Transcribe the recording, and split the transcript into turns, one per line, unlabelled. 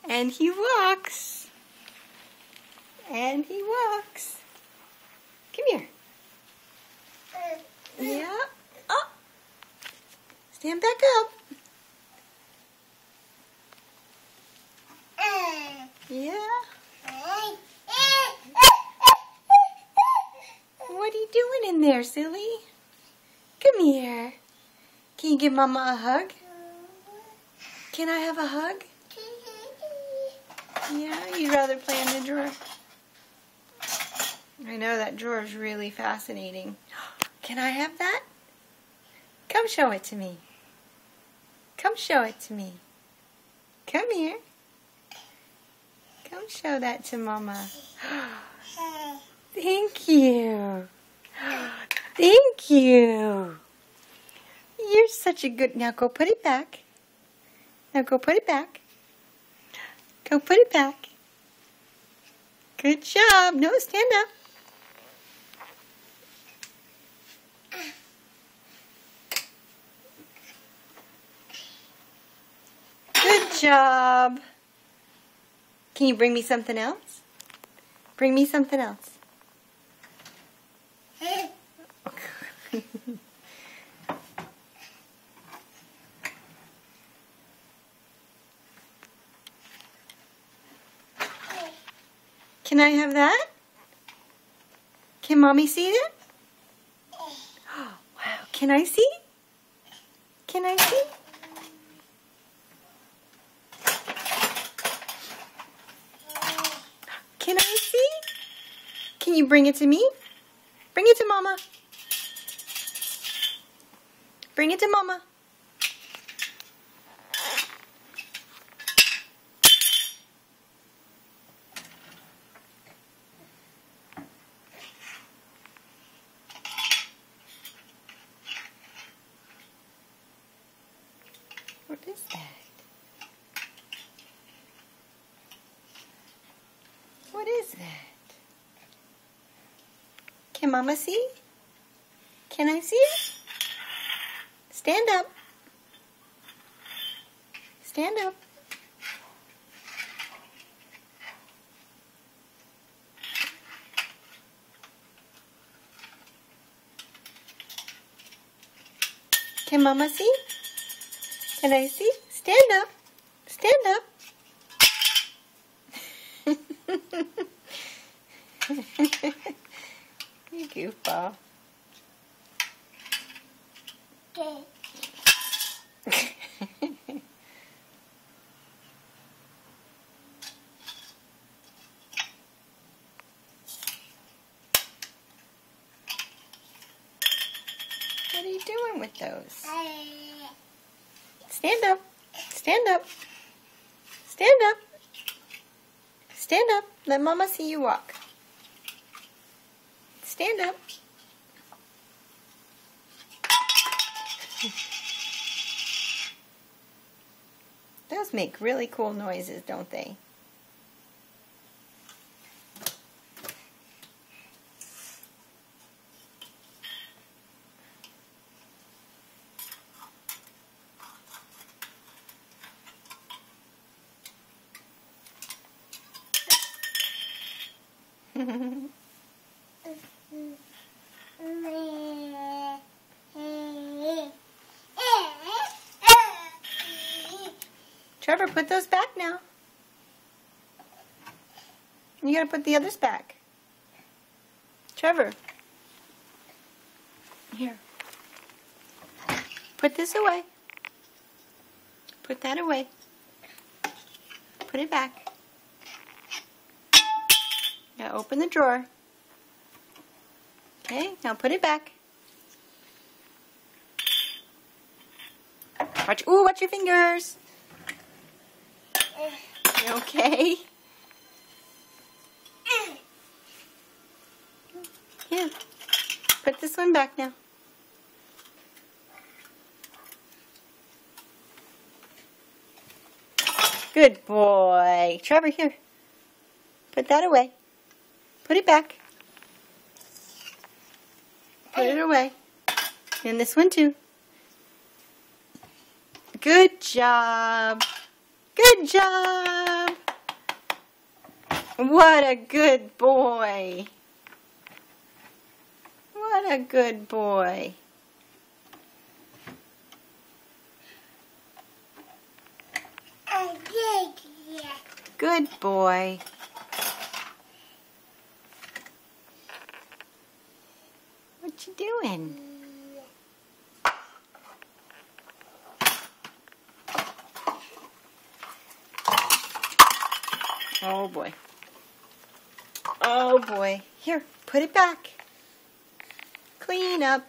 And he walks. And he walks. Come here. Yeah. Oh. Stand back up. Yeah. What are you doing in there, silly? Come here. Can you give Mama a hug? Can I have a hug? Yeah, you'd rather play in the drawer. I know that drawer is really fascinating. Can I have that? Come show it to me. Come show it to me. Come here. Come show that to Mama. Thank you. Thank you. You're such a good... Now go put it back. Now go put it back. Go put it back. Good job. No, stand up. Good job. Can you bring me something else? Bring me something else. Can I have that? Can Mommy see it? Oh, wow. Can I see? Can I see? Can I see? Can you bring it to me? Bring it to Mama. Bring it to Mama. What is that? What is that? Can Mama see? Can I see it? Stand up. Stand up. Can Mama see? Can I see? Stand up. Stand up. You goofball. Okay. What are you doing with those? Stand up. Stand up. Stand up. Stand up. Let Mama see you walk. Stand up. Those make really cool noises, don't they? Trevor, put those back now. You gotta put the others back. Trevor. Here. Put this away. Put that away. Put it back. Now open the drawer. Okay, now put it back. Watch your fingers. Okay. Here. Put this one back now. Good boy. Trevor, here. Put that away. Put it back. Put it away. And this one too. Good job. Good job. What a good boy. What a good boy. Good boy. What you doing? Oh boy. Oh boy. Here, put it back. Clean up.